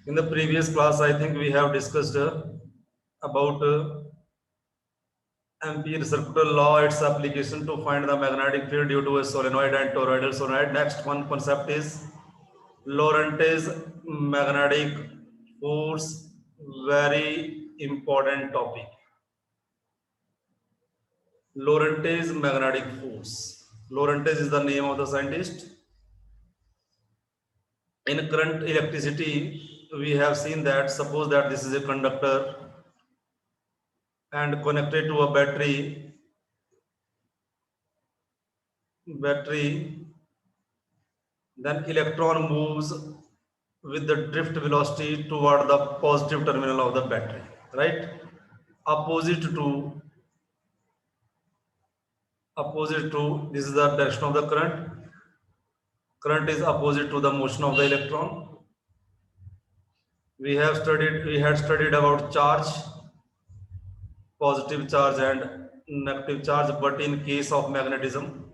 In the previous class, I think we have discussed about Ampere circular law, its application to find the magnetic field due to a solenoid and toroidal solenoid. Next one concept is Lorentz magnetic force, very important topic. Lorentz magnetic force. Lorentz is the name of the scientist. In current electricity, we have seen that suppose that this is a conductor and connected to a battery, then electron moves with the drift velocity toward the positive terminal of the battery, right? Opposite to this is the direction of the current. Current is opposite to the motion of the electron. We had studied about charge, positive charge and negative charge, but in case of magnetism,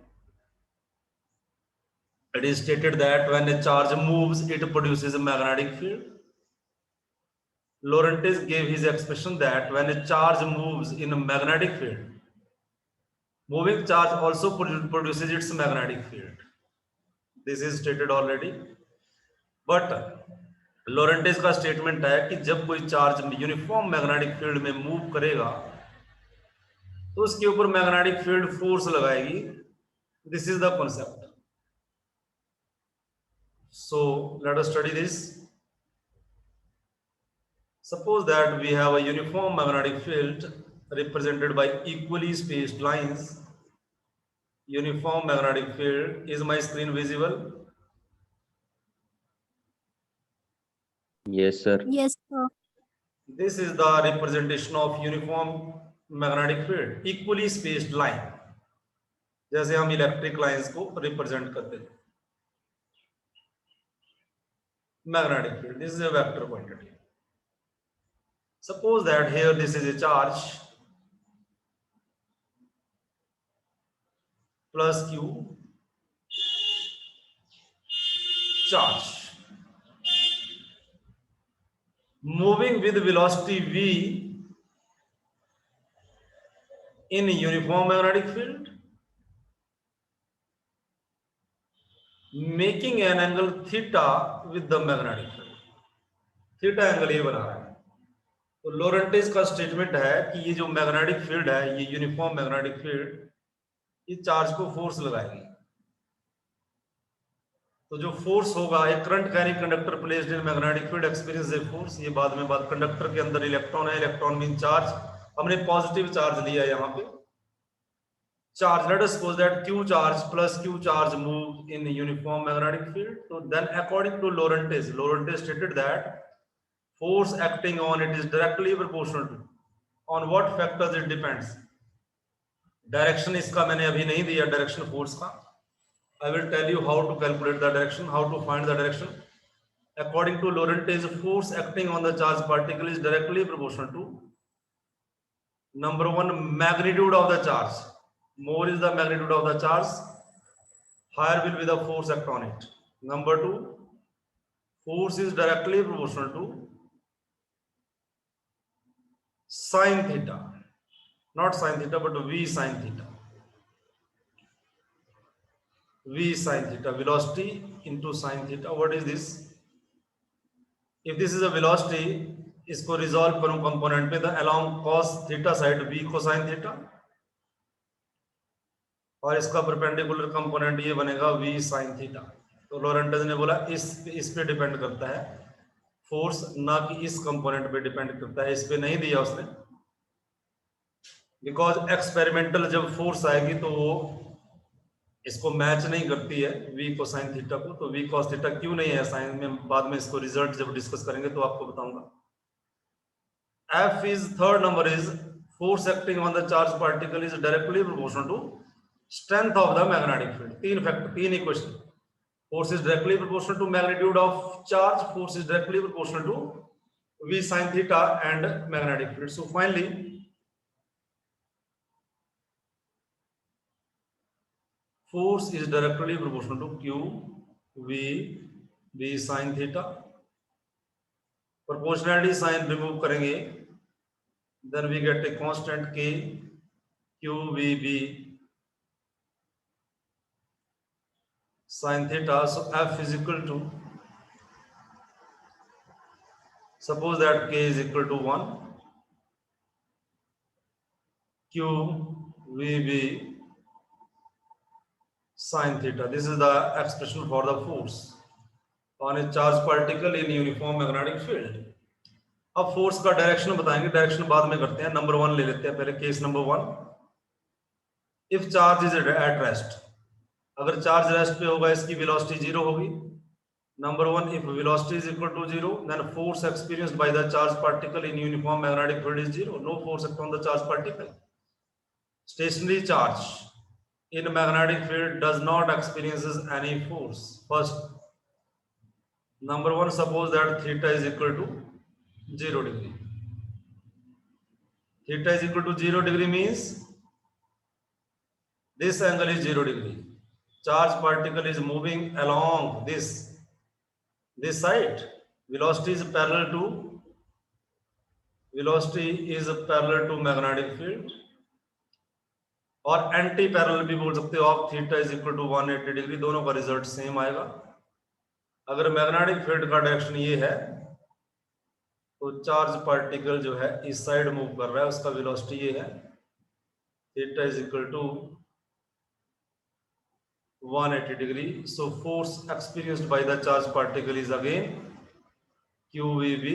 it is stated that when a charge moves, it produces a magnetic field. Lorentz gave his expression that when a charge moves in a magnetic field, moving charge also produces its magnetic field. This is stated already. But Lorentz का statement है कि जब कोई charge uniform magnetic field में move करेगा तो उसके ऊपर मैग्नेटिक फील्ड फोर्स लगाएगी. This is the concept. So let us study this. Suppose that we have a uniform magnetic field represented by equally spaced lines. Uniform magnetic field. Is my screen visible? Yes, sir. Yes, sir. This is the representation of uniform magnetic field. Equally spaced line. जैसे हम electric lines को represent करते हैं. Magnetic field. This is a vector quantity. Suppose that here this is a charge plus Q charge moving with velocity v in uniform magnetic field, making an angle theta with the magnetic field. Theta angle ये बना रहा है. तो लोरेंटेज का statement है कि ये जो मैग्नेटिक फील्ड है, ये यूनिफॉर्म मैग्नेटिक फील्ड, ये चार्ज को फोर्स लगाएगी. तो जो फोर्स होगा, एक current carrying conductor placed in magnetic field experience a force. ये बाद में बात. कंडक्टर के अंदर इलेक्ट्रॉन है, इलेक्ट्रॉन मीन चार्ज. हमने पॉजिटिव चार्ज लिया यहाँ पे. Charge, let us suppose that Q charge plus Q charge move in uniform magnetic field. So then according to Lorentz stated that force acting on it is directly proportional to. On what factors it depends? Direction इसका मैंने अभी नहीं दिया, direction force का. I will tell you how to calculate the direction, how to find the direction. According to Lorentz, force acting on the charged particle is directly proportional to number one, magnitude of the charge. More is the magnitude of the charge, higher will be the force act on it. Number two, force is directly proportional to sin theta, not sin theta but v sin theta. V sin theta, velocity into sin theta. What is this? If this is a velocity, इसको resolve करूं component पे, the along cos theta side v cosine theta, और इसका perpendicular component ये बनेगा v sin theta. तो लोरेंटेज ने बोला इस पे डिपेंड करता है फोर्स, ना कि इस कंपोनेंट पे डिपेंड करता है. इस पे नहीं दिया उसने, बिकॉज एक्सपेरिमेंटल जब फोर्स आएगी तो वो इसको मैच नहीं करती है v cosine थीटा को. तो v cos थीटा क्यों नहीं है साइन में, बाद में इसको रिजल्ट जब डिस्कस करेंगे तो आपको बताऊंगा. F is third number is force acting on the charged particle is directly proportional to strength of the magnetic field. तीन फैक्टर, तीन equation. Force is directly proportional to magnitude of charge, force is directly proportional to v sin theta and magnetic field. So finally force is directly proportional to q v sin theta proportionality sign remove करेंगे, then we get a constant k q v b sin theta. So f is equal to, suppose that k is equal to 1, q v b sin theta. This is the expression for the force on a charged particle in uniform magnetic field. अब force का direction बताएंगे, direction बाद में करते हैं। Number 1 ले लेते हैं पहले, case number 1। If charge is at rest, अगर चार्ज रेस्ट पे होगा इसकी वेलोसिटी 0 होगी। Number 1, if velocity is equal to 0 then force experienced by the charge particle in uniform magnetic field is 0, no force act on the charge particle. Stationary charge in magnetic field does not experiences any force. First, number 1, suppose that theta is equal to 0 degree. Theta is equal to 0 degree means this angle is 0 degree. Charge particle is moving along this side. Velocity is parallel to magnetic field, और anti parallel भी बोल सकते हो आप। Theta is equal to 180 degree, दोनों का result same आएगा। अगर मैग्नेटिक फील्ड का डायरेक्शन ये है तो चार्ज पार्टिकल जो है इस साइड मूव कर रहा है, उसका वेलोसिटी ये है, theta is equal to 180 degree. So force experienced by the charge particle is again QVB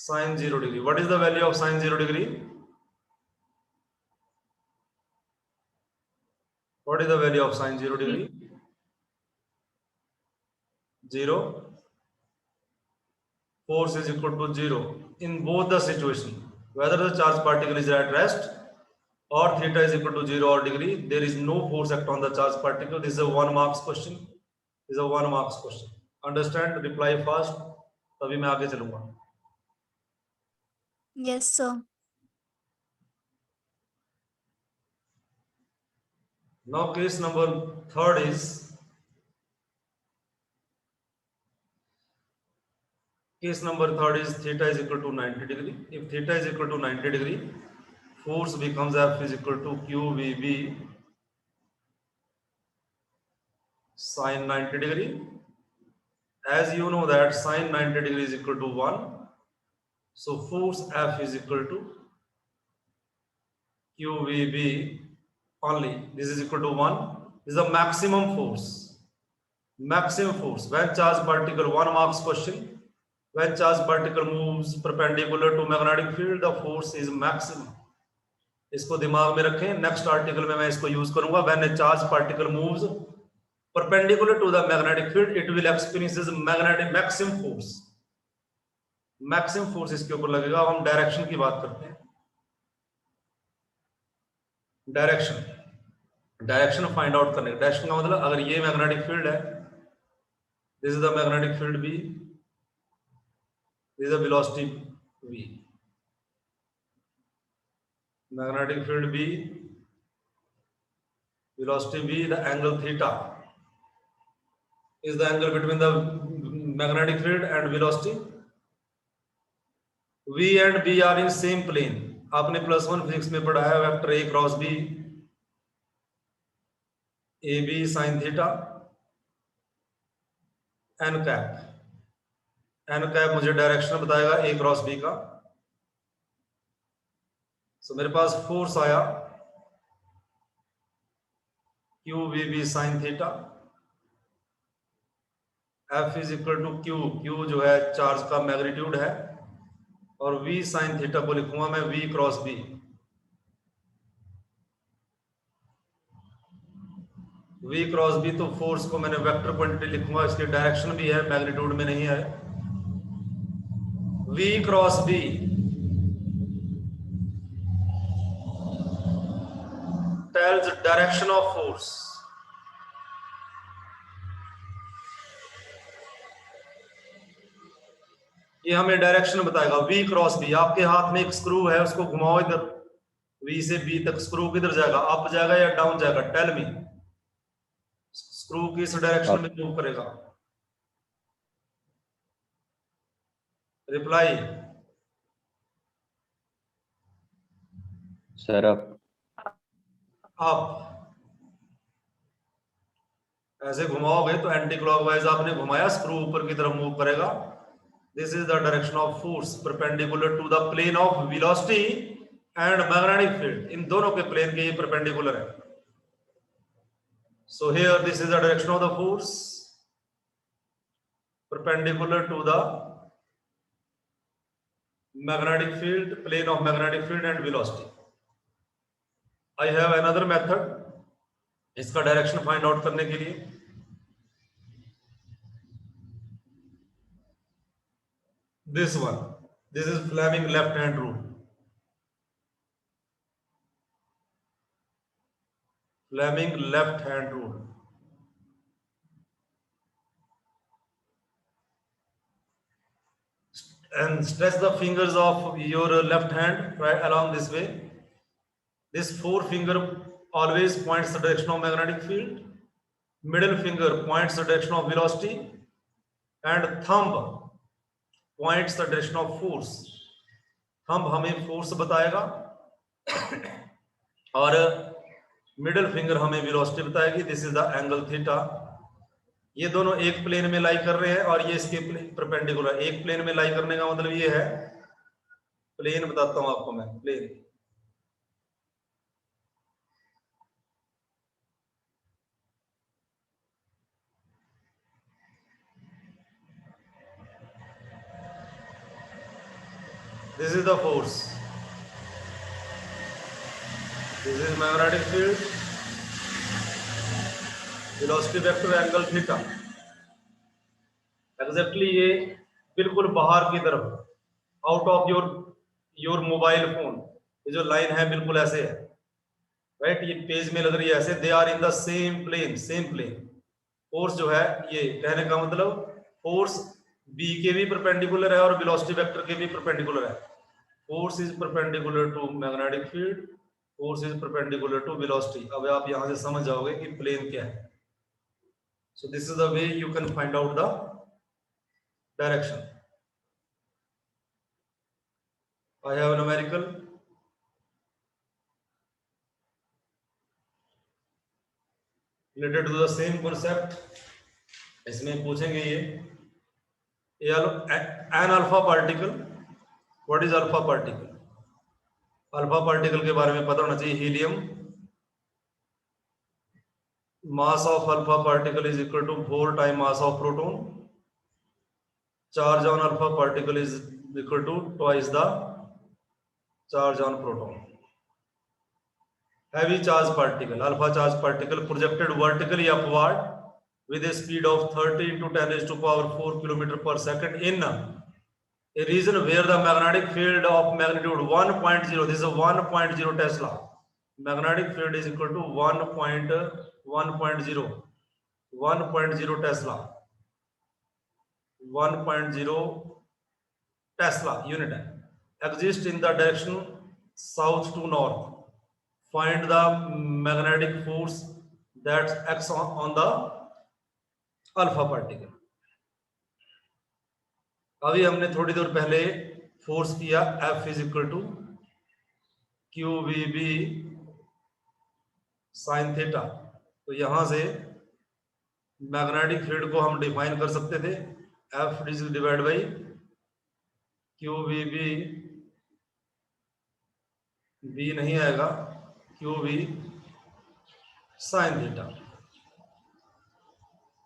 sin 0 degree. What is the value of sin 0 degree? What is the value of sin 0 degree? 0. Force is equal to 0 in both the situation, whether the charge particle is at rest or theta is equal to 0 or degree, there is no force act on the charge particle. This is a 1 marks question. This is a 1 marks question. Understand? Reply fast. तभी मैं आगे चलूंगा। Yes, sir. Now case number 3 is, theta is equal to 90 degree. If theta is equal to 90 degree, force becomes F is equal to QVB sin 90 degree. As you know that sin 90 degree is equal to 1, so force F is equal to QVB only. This is equal to 1. This is the maximum force. Maximum force when charged particle, 1 marks question, when charged particle moves perpendicular to magnetic field, the force is maximum. इसको दिमाग में रखें, next article में मैं इसको use करूंगा। when a charged particle moves perpendicular to the magnetic field, it will experience magnetic maximum force. maximum force इसके ऊपर लगेगा। हम डायरेक्शन की बात करते हैं। डायरेक्शन फाइंड आउट करने, डायरेक्शन का मतलब अगर ये मैग्नेटिक फील्ड है, this is the magnetic field B, this is the velocity V। Magnetic field B, velocity V, the angle theta is the angle between the magnetic field and velocity. V and B are in same plane. आपने +1 physics में पढ़ा है, vector A cross B, AB sin theta, n cap मुझे direction बताएगा A cross B का। So मेरे पास force आया QVB sin theta, F is equal to Q जो है चार्ज का मैग्नीट्यूड है, और V sin थीटा को लिखूंगा मैं V cross B। V cross B, तो फोर्स को मैंने वेक्टर क्वांटिटी लिखूंगा, इसकी डायरेक्शन भी है, मैग्नीट्यूड में नहीं है। V cross B tells direction of force. ये हमें डायरेक्शन बताएगा। V क्रॉस B, आपके हाथ में एक स्क्रू है, उसको घुमाओ इधर, V से B तक स्क्रू किधर जाएगा, अप जाएगा या डाउन जाएगा? Tell me. स्क्रू किस डायरेक्शन में मूव करेगा? Reply sir up. ऐसे घुमाओगे तो एंटी क्लॉकवाइज आपने घुमाया, स्क्रू ऊपर की तरफ मूव करेगा। This is the direction of force perpendicular to the plane of velocity and magnetic field. इन दोनों के प्लेन के ये परपेंडिकुलर है। So here this is the direction of the force perpendicular to the magnetic field, plane of magnetic field and velocity. I have another method इसका direction find out करने के लिए। This one, this is Fleming left hand rule. Fleming left hand rule. And stretch the fingers of your left hand right along this way. This forefinger always points the direction of magnetic field. Middle finger points the direction of velocity, and thumb points the direction of force. Thumb हमें force बताएगा और middle finger हमें velocity बताएगी। This is the angle theta. ये दोनों एक plane में लाई कर रहे हैं और ये इसके परपेंडिकुलर। एक प्लेन में लाई करने का मतलब ये है, प्लेन बताता हूं आपको मैं, plane this is the force, this is magnetic field, velocity vector angle theta। Exactly ये बिल्कुल बाहर की तरफ, out of your mobile phone, ये जो लाइन है बिल्कुल ऐसे है, राइट। ये पेज में लग रही है ऐसे। They are in the same plane, same plane. Force जो है, ये कहने का मतलब फोर्स बी के भी परपेंडिकुलर है और वेलोसिटी वेक्टर के भी परपेंडिकुलर है। Force is perpendicular to magnetic field, force is perpendicular to velocity. अब आप यहां से समझ जाओगे कि प्लेन क्या है। So this is the way you can find out the direction. I have a numerical related to the same concept. इसमें पूछेंगे ये an alpha particle. What is alpha particle? Alpha particle के बारे में पता होना चाहिए। Helium, mass of alpha particle is equal to 4 times mass of proton. Charge on alpha particle is equal to twice the charge on proton. Heavy charge particle, alpha charge particle projected vertically upward with a speed of 30 into 10 raised to power 4 km per second in a region where the magnetic field of magnitude 1.0, this is a 1.0 Tesla. Magnetic field is equal to 1.0 Tesla. 1.0 Tesla unit exists in the direction south to north. Find the magnetic force that acts on the alpha particle. अभी हमने थोड़ी देर पहले force किया F is equal to QVB sine theta. तो यहां से magnetic field को हम डिफाइन कर सकते थे, F is divide by QVB, B नहीं आएगा, QV साइन थीटा।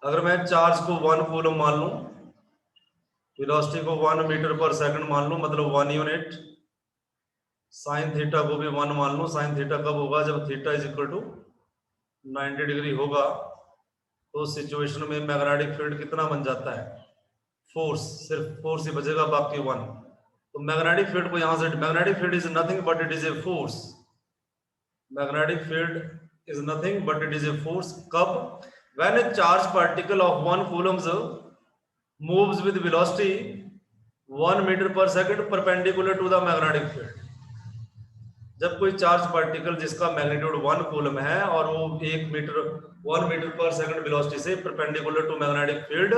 अगर मैं चार्ज को 1 कूलम मान लूं, वेलोसिटी को 1 मीटर पर सेकंड मान लूं, मतलब 1 यूनिट, साइन थीटा को भी 1 मान लूं। साइन थीटा कब होगा? जब theta is equal to 90 degree होगा। तो सिचुएशन में मैग्नेटिक फील्ड कितना बन जाता है? फोर्स, सिर्फ फोर्स ही बचेगा, बाकी 1। तो मैग्नेटिक फील्ड को यहां से, magnetic field is nothing but it is a force. Magnetic field is nothing but it is a force. कब? When a charge particle of 1 coulombs moves with velocity 1 metre per second perpendicular to the magnetic field. जब कोई charge particle जिसका magnitude 1 coulomb है और वो 1 metre per second velocity से perpendicular to magnetic field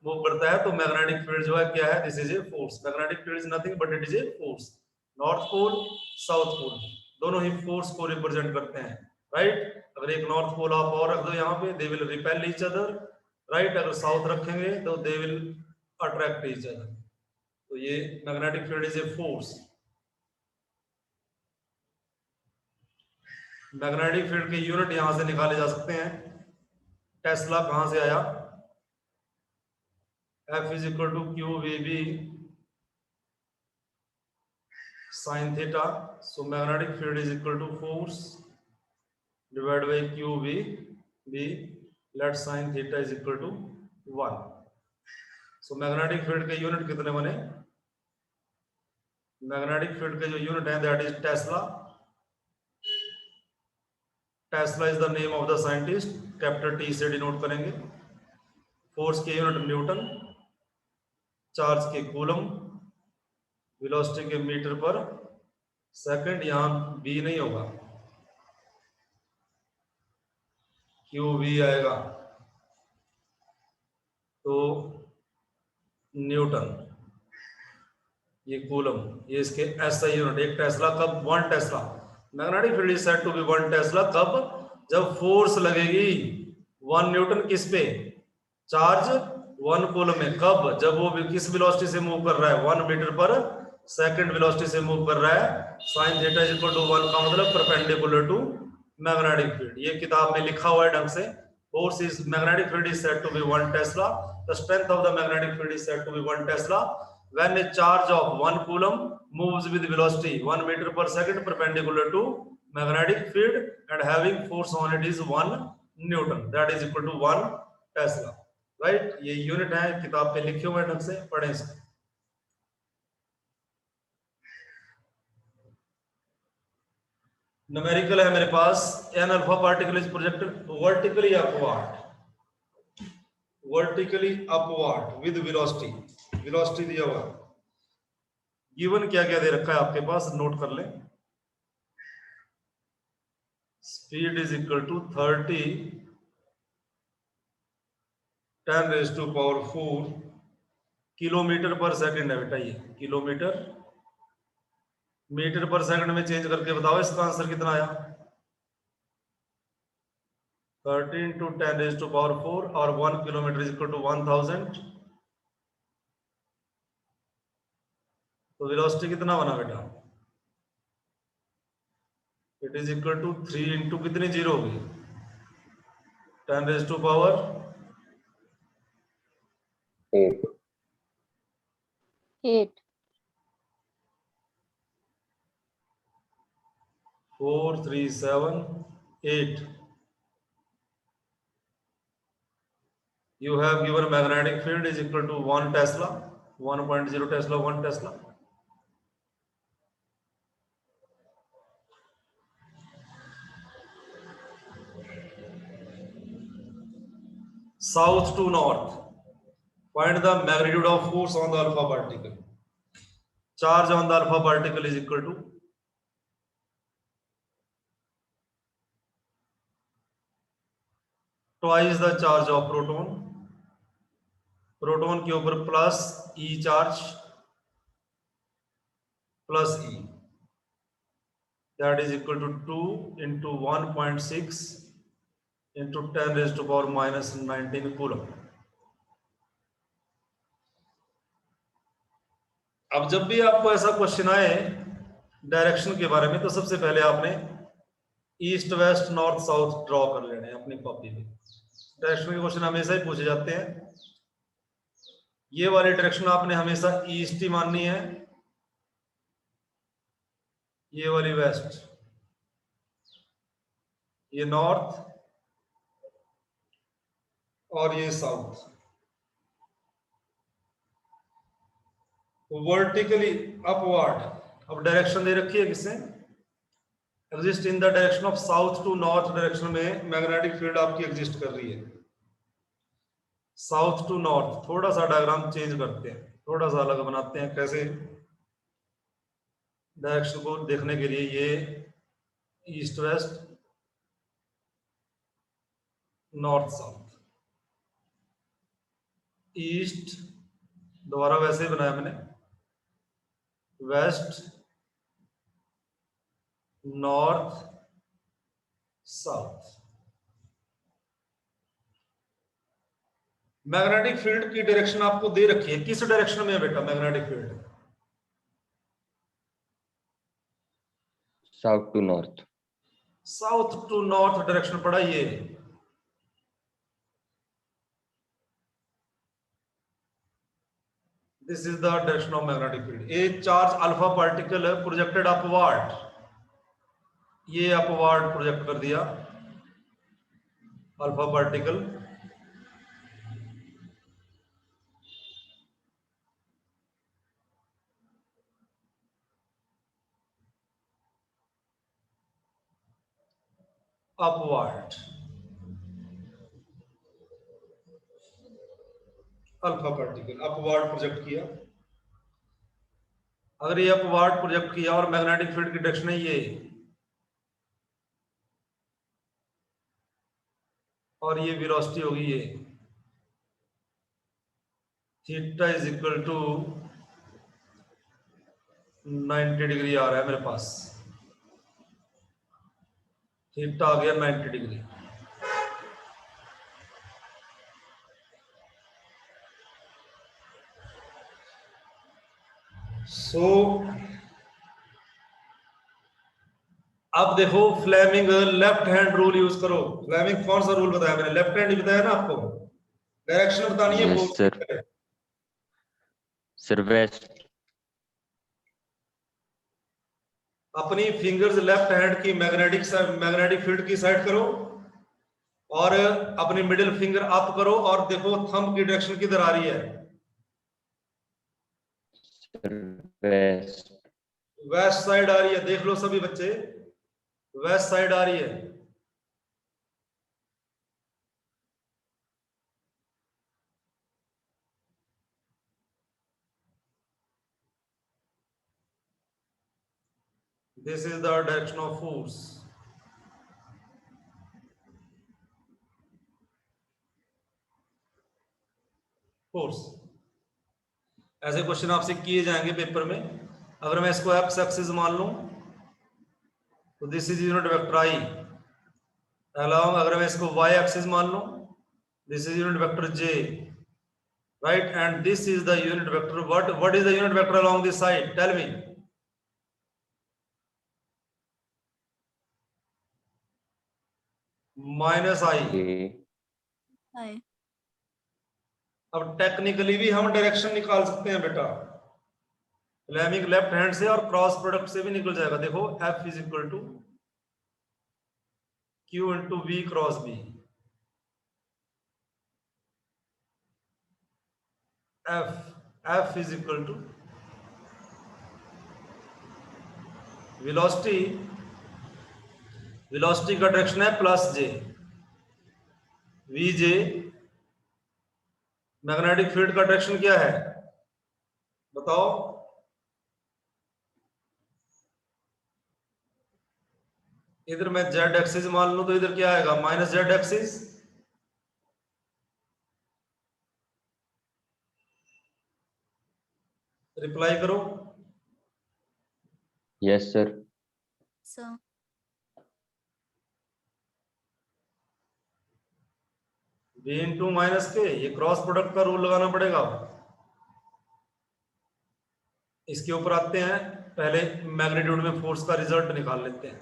move करता है तो मैग्नेटिक फील्ड जो है क्या है, this is a force. Magnetic field is nothing but it is a force. North pole south pole दोनों ही फोर्स को रिप्रेजेंट करते हैं, राइट। अगर एक नॉर्थ पोल आप और रख दो यहाँ पे, they will repel each other, right. अगर साउथ रखेंगे तो they will attract each other. तो ये magnetic field is a force. Magnetic field के यूनिट यहां से निकाले जा सकते हैं। टेस्ला कहां से आया, F is equal to QVB sin theta. So magnetic field is equal to force divided by QVB. Let sin theta is equal to 1. So magnetic field के यूनिट कितने बने, मैग्नेटिक फील्ड के जो यूनिट है that is Tesla. Tesla is the name of the scientist, capital T से denote करेंगे। Force के unit Newton, charge के कूलम, वेलोसिटी के मीटर पर सेकंड, यहां बी नहीं होगा, क्यू वी आएगा, तो न्यूटन, ये कूलम, ये इसके एसआई यूनिट। एक टेस्ला कब, 1 tesla. Magnetic field is said to be 1 tesla कब, जब फोर्स लगेगी 1 न्यूटन किस पे, चार्ज 1 कूलम में। कब, जब वो किस वेलोसिटी से मूव कर रहा है, 1 मीटर पर सेकंड वेलोसिटी से मूव कर रहा है। sin theta is equal to 1 का मतलब परपेंडिकुलर टू मैग्नेटिक फील्ड। ये किताब में लिखा हुआ है ढंग से। Force is, magnetic field is said to be 1 tesla. The strength of the magnetic field is said to be 1 tesla when a charge of 1 coulomb moves with velocity 1 meter per second perpendicular to magnetic field and having force on it is 1 newton, that is equal to 1 tesla, right। ये unit है, किताब पे लिखे हुए ढंग से पढ़ें इसको। न्यूमेरिकल है मेरे पास, an alpha particle is projected vertically upward with velocity, velocity दिया हुआ है। गिवन क्या क्या दे रखा है आपके पास, नोट कर लें। Speed is equal to 30 10⁴ kilometre per second है बेटा, ये किलोमीटर, मीटर पर सेकंड में चेंज करके बताओ इसका आंसर कितना आया। 13 × 10⁴ और 1 किलोमीटर इज इक्वल टू 1000। तो वेलोसिटी कितना बना बेटा, it is equal to 3 into कितनी जीरो होगी, 10⁸ 8 4 3 7 8। You have given magnetic field is equal to 1 Tesla, 1.0 Tesla, 1 Tesla. South to north, find the magnitude of force on the alpha particle. Charge on the alpha particle is equal to twice the charge of proton. Proton के ऊपर plus E charge, plus E, that is equal to 2 into 1.6 into 10⁻⁻19 coulomb. अब जब भी आपको ऐसा question आए direction के बारे में, तो सबसे पहले आपने east west north south draw कर लेने हैं अपनी कॉपी में। डायरेक्शन के क्वेश्चन हमेशा ही पूछे जाते हैं। ये वाली डायरेक्शन आपने हमेशा ईस्ट ही माननी है, ये वाली वेस्ट, ये नॉर्थ और ये साउथ। वर्टिकली अपवर्ड, अब डायरेक्शन दे रखी है किससे, exist in the direction of south to north direction में मैग्नेटिक फील्ड आपकी एग्जिस्ट कर रही है। साउथ टू नॉर्थ, थोड़ा सा डायग्राम चेंज करते हैं, थोड़ा सा अलग बनाते हैं। कैसे, डायरेक्शन को देखने के लिए ये east west north south, east, दोबारा वैसे ही बनाया मैंने, west, north, south. Magnetic field की डायरेक्शन आपको दे रखी है, किस डायरेक्शन में है बेटा magnetic field? South to north. South to north direction पड़ा ये। This is the direction of magnetic field. A charge alpha particle projected upward, ये अपवर्ड प्रोजेक्ट कर दिया alpha particle, upward, alpha particle upward project किया। अगर ये upward project किया और मैग्नेटिक फील्ड की डायरेक्शन है ये, और ये वेलोसिटी होगी ये, theta is equal to 90 degree आ रहा है मेरे पास, थीटा आ गया 90 डिग्री। सो अब देखो Fleming left hand rule use करो। फ्लेमिंग कौन सा रूल बताया मैंने? लेफ्ट हैंड ही बताया ना आपको, डायरेक्शन बतानी है। Yes sir. Sir west. अपनी फिंगर्स लेफ्ट हैंड की मैग्नेटिक फील्ड की साइड करो और अपनी मिडिल फिंगर अप करो और देखो थंब की डायरेक्शन किधर आ रही है? वेस्ट। वेस्ट साइड आ रही है, देख लो सभी बच्चे, वेस्ट साइड आ रही है। This is the direction of force. Force ऐसे क्वेश्चन आपसे किए जाएंगे पेपर में। अगर मैं इसको एक्स एक्सिस मान लूं तो this is unit vector I along, अगर मैं इसको वाई एक्सिस मान लूं this is unit vector J, right, and this is the unit vector what is the unit vector along this side? Tell me. Minus I. अब technically भी हम direction निकाल सकते हैं बेटा, फ्लेमिंग लेफ्ट हैंड से और क्रॉस प्रोडक्ट से भी निकल जाएगा। देखो F is equal to Q into V cross B, F is equal to velocity, velocity का डायरेक्शन है plus J, VJ, magnetic field का डायरेक्शन क्या है बताओ? इधर मैं जेड एक्सिस मान लूं तो इधर क्या आएगा? Minus Z axis. रिप्लाई करो। Yes sir. B into minus K, ये क्रॉस प्रोडक्ट का रूल लगाना पड़ेगा। इसके ऊपर आते हैं, पहले मैग्नीट्यूड में फोर्स का रिजल्ट निकाल लेते हैं।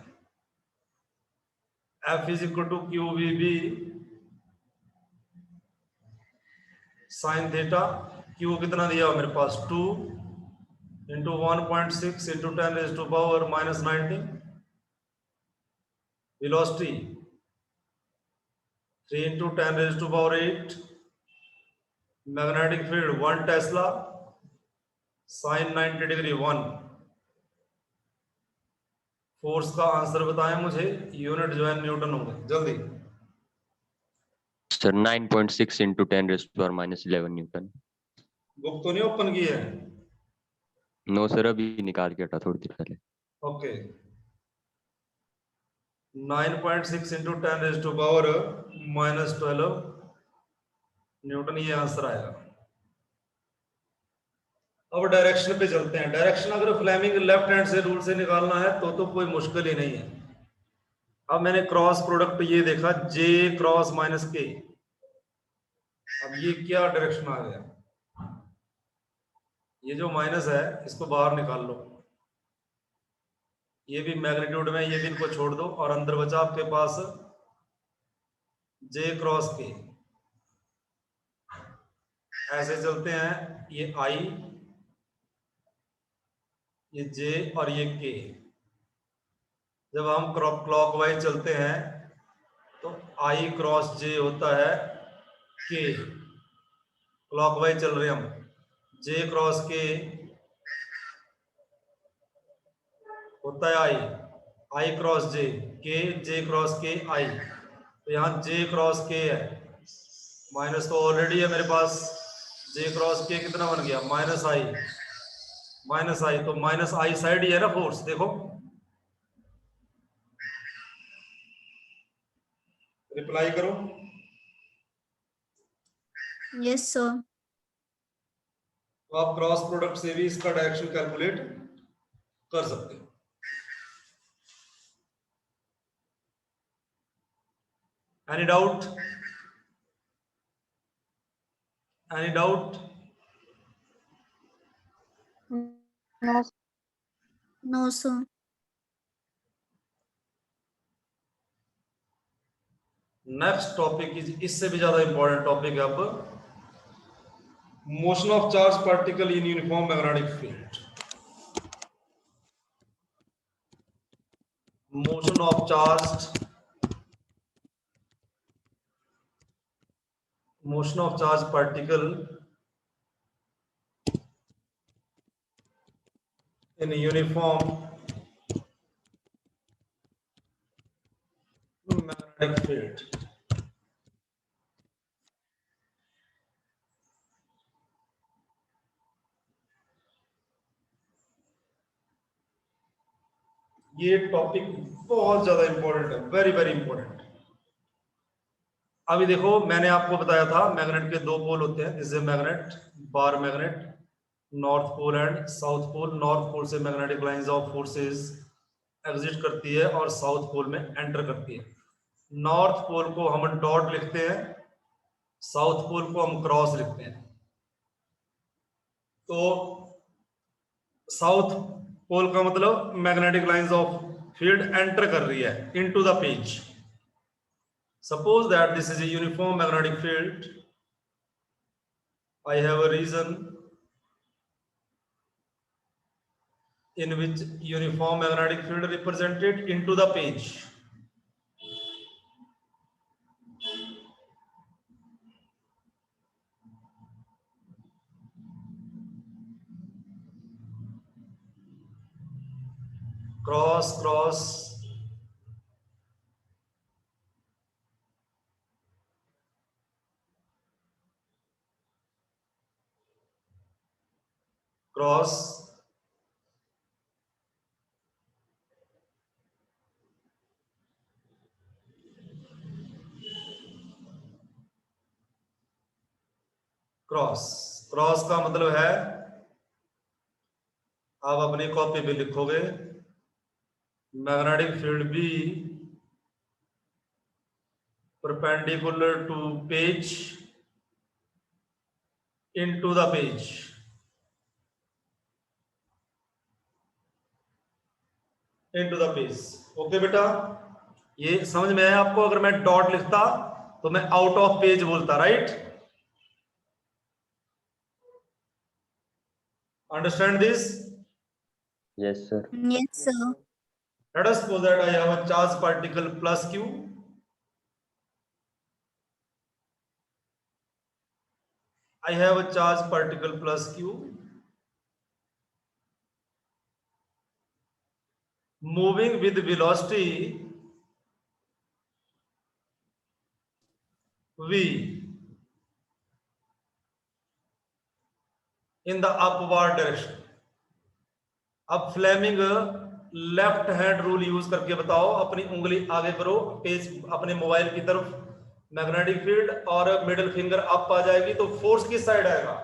F is equal to Q V B sine theta, Q कितना दिया हुआ मेरे पास 2 into 1.6 into 10 raise to power minus 19, velocity 3 into 10 raise to power 8, magnetic field 1 tesla, sine 90 degree 1। Force का आंसर बताएं मुझे, यूनिट जो है न्यूटन होंगे जल्दी। Sir 9.6 into 10 raise to power minus 11 newton. Book तो नहीं ओपन की है? नो सर, अभी निकाल के हटा थोड़ी देर पहले। Okay, 9.6 into 10 raise to power minus 12 newton, ये आंसर आएगा। अब डायरेक्शन पे चलते हैं। डायरेक्शन अगर फ्लेमिंग लेफ्ट हैंड से रूल से निकालना है तो कोई मुश्किल ही नहीं है। अब मैंने क्रॉस प्रोडक्ट ये देखा J क्रॉस माइनस K, अब ये क्या डायरेक्शन आ गया, ये जो माइनस है इसको बाहर निकाल लो, ये भी मैग्नीट्यूड में, ये भी इनको छोड़ दो और अंदर बचा आपके पास J क्रॉस K। ऐसे चलते हैं, ये I, ये J और ये K। जब हम क्लॉकवाइज चलते हैं तो I क्रॉस J होता है K, क्लॉकवाइज चल रहे हम, J क्रॉस K होता है I cross J, K J cross K I। तो यहाँ J क्रॉस K है, माइनस तो ऑलरेडी है मेरे पास, J क्रॉस K कितना बन गया, माइनस I, तो माइनस I साइड ही है ना फोर्स, देखो रिप्लाई करो। Yes sir. तो आप क्रॉस प्रोडक्ट से भी इसका डायरेक्शन कैलकुलेट कर सकते हो। Any doubt, any doubt? No. No sir. Next topic is, इससे भी ज्यादा इंपॉर्टेंट टॉपिक है अब, motion of charge particle in uniform magnetic field. Motion of charge particle in a uniform magnetic field। ये topic बहुत ज्यादा इंपॉर्टेंट है, very very important. अभी देखो मैंने आपको बताया था मैग्नेट के दो पोल होते हैं, जैसे magnet, bar magnet, north pole and south pole. North pole से magnetic lines of forces exit करती है और साउथ पोल में एंटर करती है। नॉर्थ पोल को हम डॉट लिखते हैं, साउथ पोल को हम क्रॉस लिखते हैं। तो साउथ पोल का मतलब magnetic lines of field enter कर रही है into the page. Suppose that this is a uniform magnetic field. I have a region in which uniform magnetic field represented into the page. Cross, cross, cross, cross. Cross का मतलब है, आप अपनी copy पे लिखोगे, magnetic field B perpendicular to page into the page। into the page। Okay बेटा, ये समझ में आया आपको? अगर मैं डॉट लिखता तो मैं आउट ऑफ पेज बोलता, right? Understand this? Yes, sir. Yes sir. Let us suppose that I have a charge particle plus q. I have a charge particle plus q moving with velocity v in the upward direction। अब Fleming left hand rule use करके बताओ, अपनी उंगली आगे करो page अपने mobile की तरफ, मैग्नेटिक फील्ड और मिडिल फिंगर अप आ जाएगी तो फोर्स किस साइड आएगा?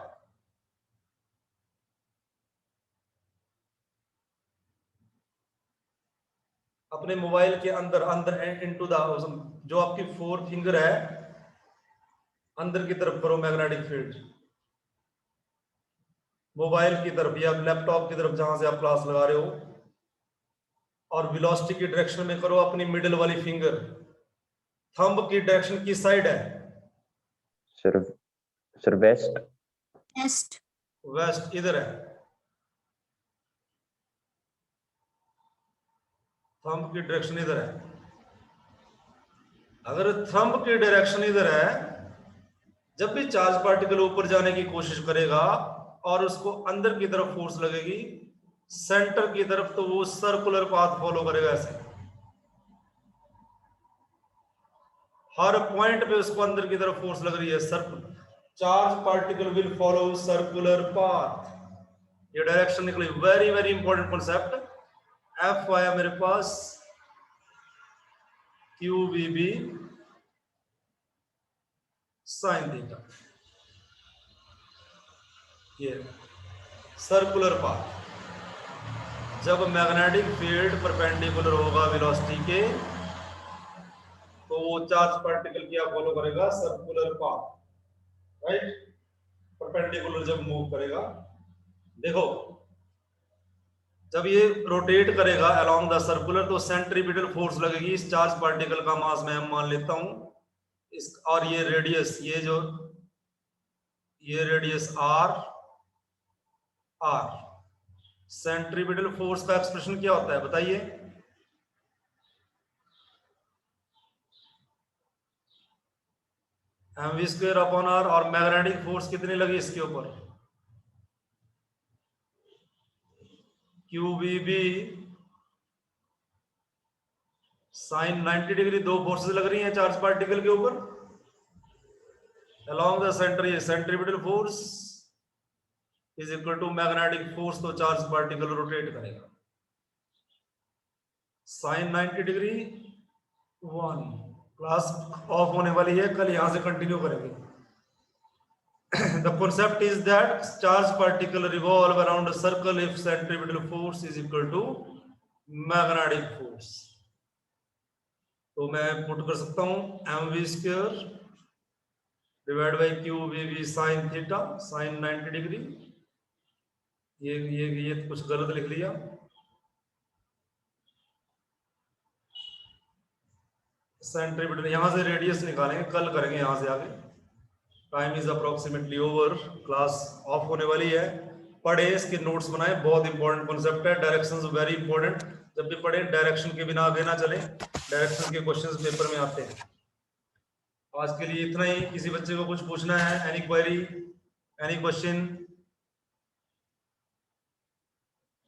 अपने मोबाइल के अंदर अंदर इनटू द, जो आपकी 4 फिंगर है अंदर की तरफ करो मैग्नेटिक फील्ड, मोबाइल की तरफ या लैपटॉप की तरफ जहां से आप क्लास लगा रहे हो, और वेलोसिटी की डायरेक्शन में करो अपनी मिडिल वाली फिंगर। थंब की डायरेक्शन किस साइड है? Sir west. West. वेस्ट, इधर है। थंब की डायरेक्शन इधर है। अगर थंब की डायरेक्शन इधर है, जब भी चार्ज पार्टिकल ऊपर जाने की कोशिश करेगा और उसको अंदर की तरफ फोर्स लगेगी सेंटर की तरफ, तो वो सर्कुलर पाथ फॉलो करेगा ऐसे। हर पॉइंट पे उसको अंदर की तरफ फोर्स लग रही है, circular charge particle will follow circular path. ये डायरेक्शन निकली, very very important concept. F आया मेरे पास Q B B sine theta, ये सर्कुलर पाथ। जब मैग्नेटिक फील्ड परपेंडिकुलर होगा वेलोसिटी के, तो वो चार्ज पार्टिकल क्या फॉलो करेगा? Circular path, right. परपेंडिकुलर जब मूव करेगा, देखो जब ये रोटेट करेगा अलोंग द सर्कुलर, तो सेंट्रीपिटल फोर्स लगेगी। इस चार्ज पार्टिकल का मास मैं मान लेता हूं इस, और ये रेडियस, ये रेडियस आर, सेंट्रीपिटल फोर्स का एक्सप्रेशन क्या होता है बताइए? mv square upon R. और मैग्नेटिक फोर्स कितनी लगी इसके ऊपर? Q B B sine 90 degree. दो फोर्सेस लग रही हैं चार्ज पार्टिकल के ऊपर अलोंग द सेंटर। ये centripetal force is equal to magnetic force, तो चार्ज पार्टिकल रोटेट करेगा साइन 90 डिग्री। 1 क्लास ऑफ होने वाली है, कल यहां से कंटिन्यू करेंगे। The concept is that charge particle revolve around a circle if centripetal force is equal to magnetic force. तो मैं पुट कर सकता हूं mv square divide by Q V V sine theta, sine 90 degree. ये कुछ गलत लिख लिया। सेंट्रीपिटल, यहां से रेडियस निकालेंगे, कल करेंगे यहां से आगे। Time is approximately over, class off होने वाली है। पढ़े, इसके नोट्स बनाए, बहुत इंपॉर्टेंट कॉन्सेप्ट है। डायरेक्शंस वेरी इंपॉर्टेंट, जब भी पढ़े डायरेक्शन के बिना आगे ना चले। डायरेक्शन के क्वेश्चंस पेपर में आते हैं। आज के लिए इतना ही। किसी बच्चे को कुछ पूछना है? Any query, any question?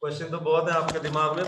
Question तो बहुत है आपके दिमाग में,